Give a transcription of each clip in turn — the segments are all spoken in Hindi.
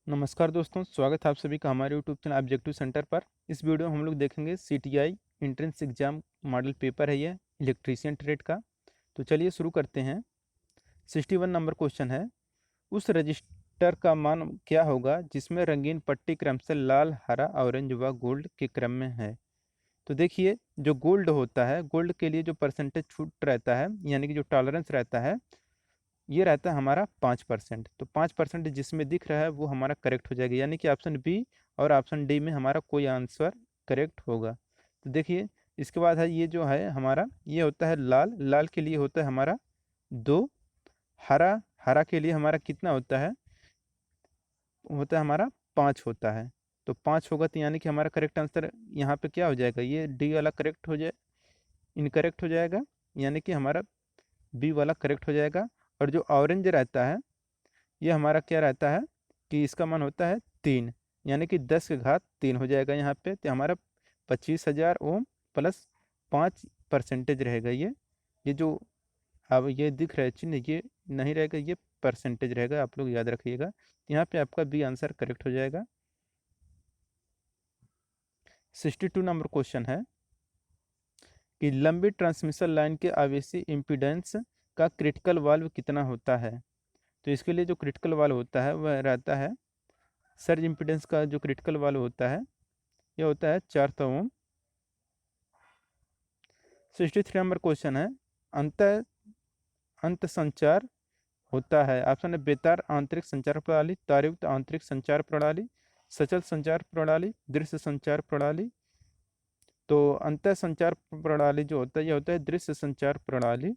नमस्कार दोस्तों, स्वागत है आप सभी का हमारे यूट्यूब चैनल ऑब्जेक्टिव सेंटर पर। इस वीडियो में हम लोग देखेंगे CTI entrance exam model paper है ये इलेक्ट्रीशियन ट्रेड का। तो चलिए शुरू करते हैं। 61 नंबर क्वेश्चन है, उस रजिस्टर का मान क्या होगा जिसमें रंगीन पट्टी क्रमशः लाल, हरा, ऑरेंज व गोल्ड के क्रम में है। तो देखिए, जो गोल्ड होता है, गोल्ड के लिए जो परसेंटेज छूट रहता है यानी कि जो टॉलरेंस रहता है, ये रहता है हमारा 5%। तो 5% जिसमें दिख रहा है वो हमारा करेक्ट हो जाएगा, यानी कि ऑप्शन बी और ऑप्शन डी में हमारा कोई आंसर करेक्ट होगा। तो देखिए, इसके बाद है ये जो है हमारा, ये होता है लाल, लाल के लिए होता है हमारा 2। हरा, हरा के लिए हमारा कितना होता है, होता है हमारा 5 होता है। तो 5 होगा, तो यानी कि हमारा करेक्ट आंसर यहाँ पे क्या हो जाएगा, ये डी वाला करेक्ट हो जाए, इनकरेक्ट हो जाएगा, यानी कि हमारा बी वाला करेक्ट हो जाएगा। और जो ऑरेंज रहता है, ये हमारा क्या रहता है कि इसका मान होता है 3, यानी कि 10 की घात 3 हो जाएगा यहाँ पे। तो हमारा 25,000 ओम प्लस 5% रहेगा ये जो अब ये दिख रहा है चिन्ह, ये नहीं रहेगा, ये परसेंटेज रहेगा, आप लोग याद रखिएगा। यहाँ पे आपका बी आंसर करेक्ट हो जाएगा। 62 नंबर क्वेश्चन है कि लंबी ट्रांसमिशन लाइन के आवेशी इम्पीडेंस का क्रिटिकल वाल्व कितना होता है। तो इसके लिए जो क्रिटिकल वाल्व होता है वह रहता है, सर्ज इम्पीडेंस का जो क्रिटिकल वाल्व होता है ये होता है 400 ओम। 63 नंबर क्वेश्चन है, अंत अंत संचार होता है। ऑप्शन है बेतार आंतरिक संचार प्रणाली, तारयुक्त आंतरिक संचार प्रणाली, सचल संचार प्रणाली, दृश्य संचार प्रणाली। तो अंत संचार प्रणाली जो होता है ये होता है दृश्य संचार प्रणाली।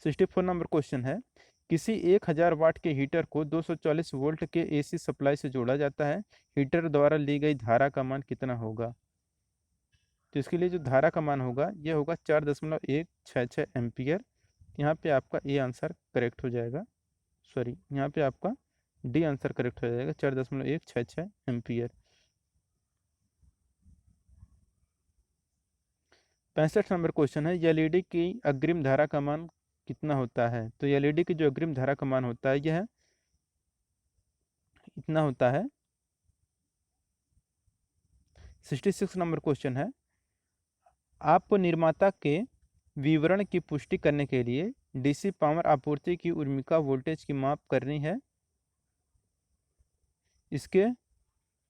64 नंबर क्वेश्चन है, किसी 1000 वाट के हीटर को 240 वोल्ट के एसी सप्लाई से जोड़ा जाता है, हीटर द्वारा ली गई धारा का मान कितना होगा। तो इसके लिए जो धारा का मान होगा ये होगा 4.166 एम्पियर। यहाँ पे आपका ए आंसर करेक्ट हो जाएगा, सॉरी यहाँ पे आपका डी आंसर करेक्ट हो जाएगा, 4.166 एम्पियर। 65 नंबर क्वेश्चन है, एलईडी की अग्रिम धारा का मान कितना होता है। तो एलईडी की जो अग्रिम धारा का मान होता है यह इतना होता है। 66 नंबर क्वेश्चन है, आपको निर्माता के विवरण की पुष्टि करने के लिए डीसी पावर आपूर्ति की उर्मिका वोल्टेज की माप करनी है। इसके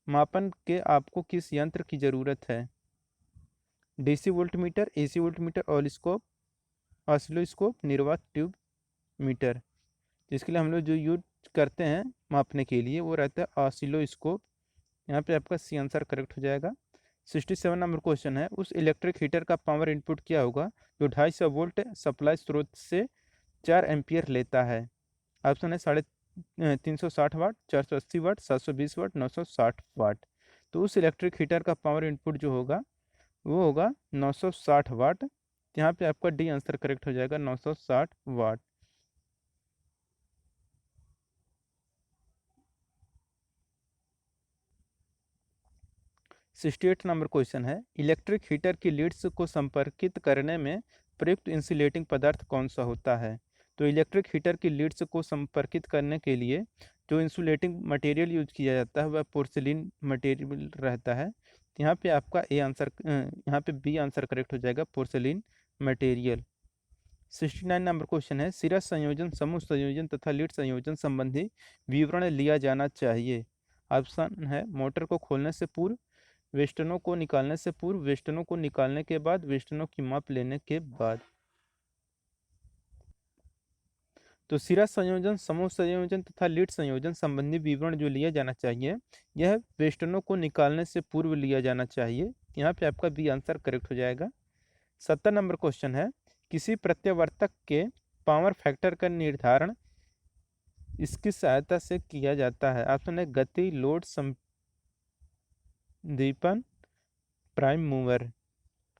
मापन के आपको किस यंत्र की ज़रूरत है। DC voltmeter, AC voltmeter, oscilloscope, oscilloscope, निर्वात ट्यूब मीटर। इसके लिए हम लोग जो यूज करते हैं मापने के लिए वो रहता है ऑसिलोस्कोप। यहाँ पे आपका सी आंसर करेक्ट हो जाएगा। 67 नंबर क्वेश्चन है, उस इलेक्ट्रिक हीटर का पावर इनपुट क्या होगा जो 250 वोल्ट सप्लाई स्रोत से 4 एम्पियर लेता है। ऑप्शन है 360 वाट, 480 वाट, 720 वाट, 960 वाट। तो उस इलेक्ट्रिक हीटर का पावर इनपुट जो होगा वो होगा 960 वाट। यहाँ पे आपका डी आंसर करेक्ट हो जाएगा, 960 वाट। 68 नंबर क्वेश्चन है, इलेक्ट्रिक हीटर की लीड्स को संपर्कित करने में प्रयुक्त इंसुलेटिंग पदार्थ कौन सा होता है। तो इलेक्ट्रिक हीटर की लीड्स को संपर्कित करने के लिए जो इंसुलेटिंग मटेरियल यूज किया जाता है वह पोर्सिलिन मटेरियल रहता है। तो यहाँ पे आपका ए आंसर, यहाँ पे बी आंसर करेक्ट हो जाएगा, पोर्सिलिन मटेरियल। 69 नंबर क्वेश्चन है, सिरा संयोजन, समूह संयोजन तथा लीड संयोजन संबंधी विवरण लिया जाना चाहिए। ऑप्शन है मोटर को खोलने से पूर्व, वेस्टर्नों को निकालने से पूर्व, वेस्टर्नों को निकालने के बाद, वेस्टर्नों की माप लेने के बाद। तो सिरा संयोजन, समूह संयोजन तथा लीड संयोजन संबंधी विवरण जो लिया जाना चाहिए यह वेस्टर्नों को निकालने से पूर्व लिया जाना चाहिए। यहाँ पे आपका बी आंसर करेक्ट हो जाएगा। 70 नंबर क्वेश्चन है, किसी प्रत्यावर्तक के पावर फैक्टर का निर्धारण इसकी सहायता से किया जाता है। ऑप्शन है गति, लोड, संदीपन, प्राइम मूवर।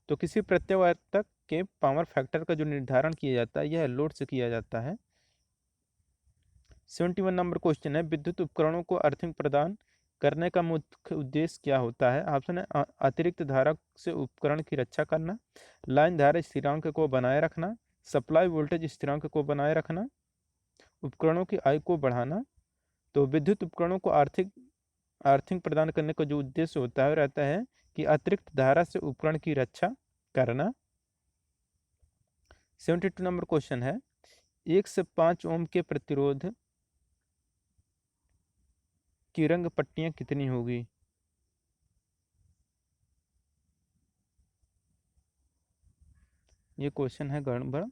तो किसी प्रत्यावर्तक के पावर फैक्टर का जो निर्धारण किया जाता है यह लोड से किया जाता है। 71 नंबर क्वेश्चन है, विद्युत उपकरणों को अर्थिंग प्रदान करने का मुख्य उद्देश्य क्या होता है। ऑप्शन है अतिरिक्त धारा से उपकरण की रक्षा करना, लाइन धारा स्थिरांक को बनाए रखना, सप्लाई वोल्टेज स्थिरांक को बनाए रखना, उपकरणों की आयु को बढ़ाना। तो विद्युत उपकरणों को अर्थिंग प्रदान करने का जो उद्देश्य होता है रहता है कि अतिरिक्त धारा से उपकरण की रक्षा करना। 72 नंबर क्वेश्चन है, 1 से 5 ओम के प्रतिरोध की रंग पट्टियां कितनी होगी? ये क्वेश्चन है गड़बड़,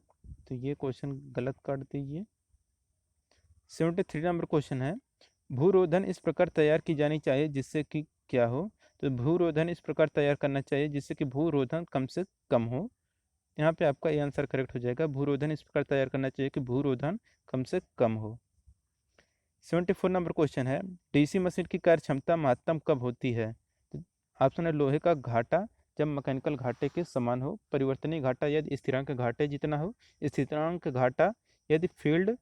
तो ये क्वेश्चन गलत काट दीजिए। 73 नंबर क्वेश्चन है, भूरोधन इस प्रकार तैयार की जानी चाहिए जिससे कि क्या हो? तो भूरोधन इस प्रकार तैयार करना चाहिए जिससे कि भूरोधन कम से कम हो। यहाँ पे आपका ये आंसर करेक्ट हो जाएगा, भूरोधन इस प्रकार तैयार करना चाहिए कि भूरोधन कम से कम हो। 74 नंबर क्वेश्चन है, डीसी मशीन की कार्य क्षमता महत्तम कब होती है? तो ऑप्शन है लोहे का घाटा जब मैकेनिकल घाटे के समान हो, परिवर्तनीय घाटा यदि स्थिरांक घाटे जितना हो, स्थिरांक घाटा यदि फील्ड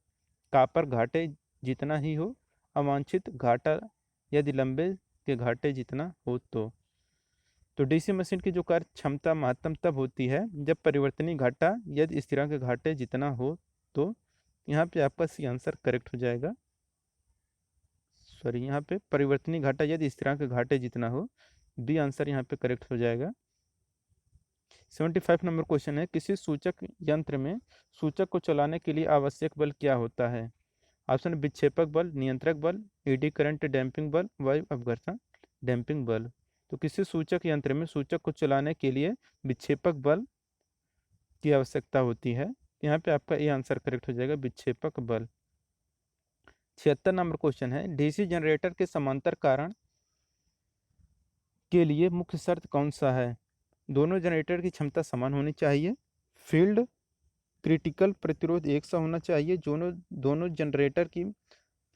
कापर घाटे जितना ही हो, अवांछित घाटा यदि लंबे के घाटे जितना हो। तो डीसी मशीन की जो कार्य क्षमता महत्तम तब होती है जब परिवर्तनीय घाटा यदि स्थिरांक घाटे जितना हो। तो यहाँ पे आपका सी आंसर करेक्ट हो जाएगा। सॉरी, यहाँ पे परिवर्तनीय घाटा यदि स्थिरांक घाटे जितना हो, बी आंसर यहाँ पे करेक्ट हो जाएगा। 75 नंबर क्वेश्चन है, किसी सूचक यंत्र में सूचक को चलाने के लिए आवश्यक बल क्या होता है? ऑप्शन विक्षेपक बल, नियंत्रक बल, एडी करंट डैम्पिंग बल, वायु अपघर्षण डैम्पिंग बल। तो किसी सूचक यंत्र में सूचक को चलाने के लिए विक्षेपक बल की आवश्यकता होती है। यहाँ पे आपका ये आंसर करेक्ट हो जाएगा, विक्षेपक बल। 76 नंबर क्वेश्चन है, डीसी जनरेटर के समांतर कारण के लिए मुख्य शर्त कौन सा है? दोनों जनरेटर की क्षमता समान होनी चाहिए, फील्ड क्रिटिकल प्रतिरोध एक सा होना चाहिए, दोनों दोनों जनरेटर की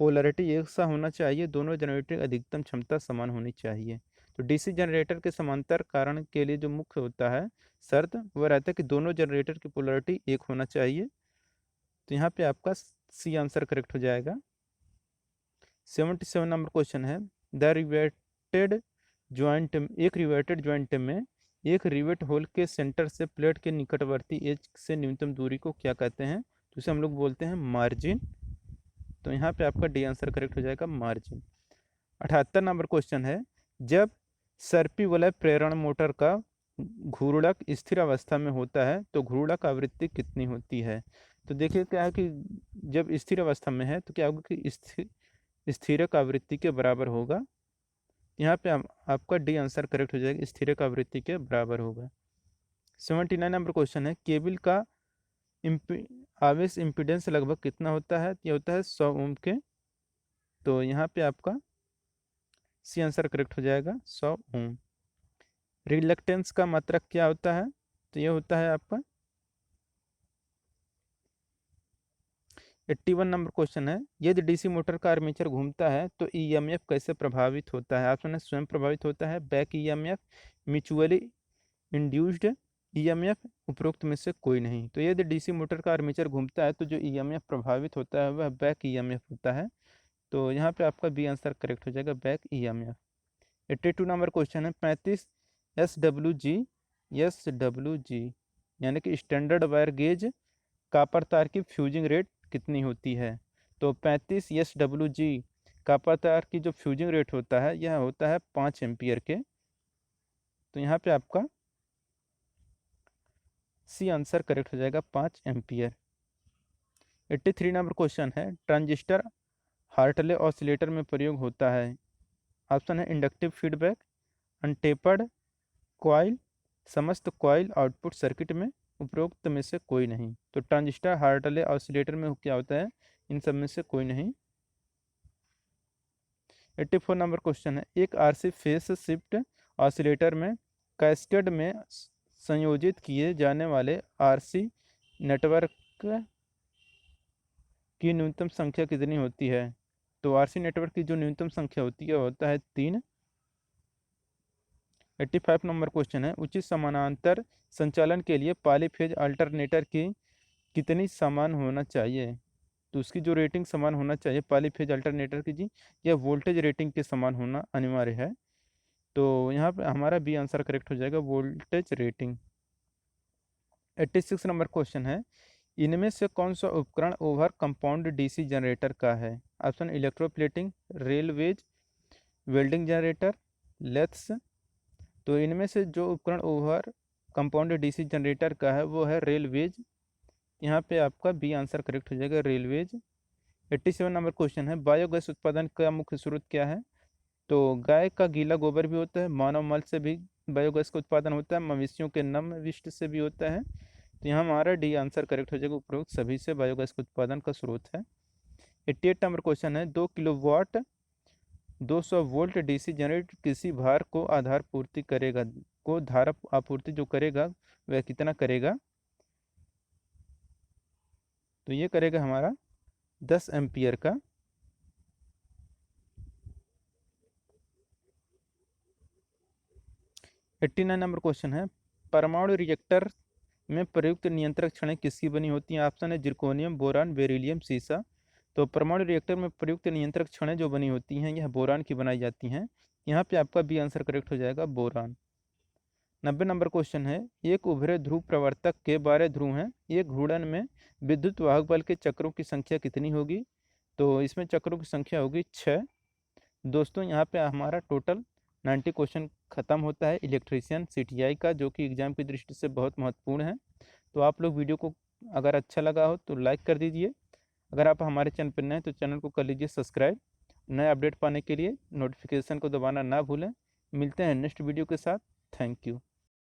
पोलैरिटी एक सा होना चाहिए, दोनों जनरेटर की अधिकतम क्षमता समान होनी चाहिए। तो डीसी जनरेटर के समांतर कारण के लिए जो मुख्य होता है शर्त वह रहता है कि दोनों जनरेटर की पोलैरिटी एक होना चाहिए। तो यहाँ पे आपका सी आंसर करेक्ट हो जाएगा। 77 नंबर क्वेश्चन है, द रिवेटेड ज्वाइंट, एक रिवेटेड ज्वाइंट में एक रिवेट होल के सेंटर से प्लेट के निकटवर्ती एज से न्यूनतम दूरी को क्या कहते हैं? तो उसे हम लोग बोलते हैं मार्जिन। तो यहाँ पे आपका डी आंसर करेक्ट हो जाएगा, मार्जिन। 78 नंबर क्वेश्चन है, जब सर्पी वलय प्रेरण मोटर का घूर्णक स्थिर अवस्था में होता है तो घूर्णक आवृत्ति कितनी होती है? तो देखिए क्या है कि जब स्थिर अवस्था में है तो क्या होगा कि स्थिरक आवृत्ति के बराबर होगा। यहाँ पे आपका डी आंसर करेक्ट हो जाएगा, स्थिरक आवृत्ति के बराबर होगा। 79 नंबर क्वेश्चन है, केबल का आवेश इम्पीडेंस लगभग कितना होता है? ये होता है 100 ओम के। तो यहाँ पे आपका सी आंसर करेक्ट हो जाएगा, 100 ओम। रिलक्टेंस का मात्रक क्या होता है? तो ये होता है आपका 81 नंबर क्वेश्चन है, यदि डीसी मोटर का आर्मेचर घूमता है तो ईएमएफ कैसे प्रभावित होता है? ऑप्शन है स्वयं प्रभावित होता है, back EMF, mutually induced EMF, उपरोक्त में से कोई नहीं। तो यदि डीसी मोटर का आर्मेचर घूमता है तो जो ईएमएफ प्रभावित होता है वह बैक ईएमएफ होता है। तो यहाँ पे आपका बी आंसर करेक्ट हो जाएगा, बैक ईएमएफ। 82 नंबर क्वेश्चन है, 35 एस डब्ल्यू जी यानी कि स्टैंडर्ड वायर गेज कापर तार की फ्यूजिंग रेट कितनी होती है? तो 35 एस डब्ल्यू जी कापर तार की जो फ्यूजिंग रेट होता है यह होता है 5 एम्पियर के। तो यहाँ पे आपका सी आंसर करेक्ट हो जाएगा, 5 एम्पियर। 83 नंबर क्वेश्चन है, ट्रांजिस्टर हार्टले ऑसिलेटर में प्रयोग होता है। ऑप्शन है इंडक्टिव फीडबैक, अनटेपर्ड कॉइल, समस्त कॉइल आउटपुट सर्किट में, उपरोक्त में से कोई नहीं। तो ट्रांजिस्टर हार्टले ऑसिलेटर में क्या होता है? इन सब में से कोई नहीं। 84 नंबर क्वेश्चन है, एक आरसी फेस शिफ्ट ऑसिलेटर में कैस्केड में संयोजित किए जाने वाले आरसी नेटवर्क की न्यूनतम संख्या कितनी होती है? तो आरसी नेटवर्क की जो न्यूनतम संख्या होती है होता है 3। 85 नंबर क्वेश्चन है, उचित समानांतर संचालन के लिए पॉलीफेज अल्टरनेटर की कितनी समान होना चाहिए? तो उसकी जो रेटिंग समान होना चाहिए पॉलीफेज अल्टरनेटर की जी, यह वोल्टेज रेटिंग के समान होना अनिवार्य है। तो यहाँ पे हमारा बी आंसर करेक्ट हो जाएगा, वोल्टेज रेटिंग। 86 नंबर क्वेश्चन है, इनमें से कौन सा उपकरण ओवर कंपाउंड डीसी जनरेटर का है? Option electroplating, railways, welding generator, lathes. तो इनमें से जो उपकरण ओवर कंपाउंड डीसी जनरेटर का है वो है रेलवेज। यहाँ पे आपका बी आंसर करेक्ट हो जाएगा, रेलवेज। 87 नंबर क्वेश्चन है, बायोगैस उत्पादन का मुख्य स्रोत क्या है? तो गाय का गीला गोबर भी होता है, मानव मल से भी बायोगैस का उत्पादन होता है, मवेशियों के नम विष्ट से भी होता है। तो यहाँ हमारा डी आंसर करेक्ट हो जाएगा, उपरोक्त सभी से बायोगैस का उत्पादन का स्रोत है। 88 नंबर क्वेश्चन है, 2 किलोवाट 200 वोल्ट डीसी जनरेटर किसी भार को आधार पूर्ति करेगा, को धारा आपूर्ति जो करेगा वह कितना करेगा? तो ये करेगा हमारा 10 एम्पियर का। 89 नंबर क्वेश्चन है, परमाणु रिएक्टर में प्रयुक्त नियंत्रक छड़ें किसकी बनी होती हैं? ऑप्शन है जिरकोनियम, बोरान, बेरिलियम, सीसा। तो परमाणु रिएक्टर में प्रयुक्त नियंत्रक छड़ें जो बनी होती हैं यह बोरान की बनाई जाती हैं। यहाँ पे आपका बी आंसर करेक्ट हो जाएगा, बोरान। 90 नंबर क्वेश्चन है, एक उभरे ध्रुव प्रवर्तक के 12 ध्रुव हैं, एक घूर्णन में विद्युत वाहक बल के चक्रों की संख्या कितनी होगी? तो इसमें चक्रों की संख्या होगी 6। दोस्तों यहाँ पे हमारा टोटल 90 क्वेश्चन खत्म होता है इलेक्ट्रीशियन सीटीआई का, जो कि एग्जाम की दृष्टि से बहुत महत्वपूर्ण है। तो आप लोग वीडियो को अगर अच्छा लगा हो तो लाइक कर दीजिए। अगर आप हमारे चैनल पर नए हैं तो चैनल को कर लीजिए सब्सक्राइब। नए अपडेट पाने के लिए नोटिफिकेशन को दबाना ना भूलें। मिलते हैं नेक्स्ट वीडियो के साथ। Thank you.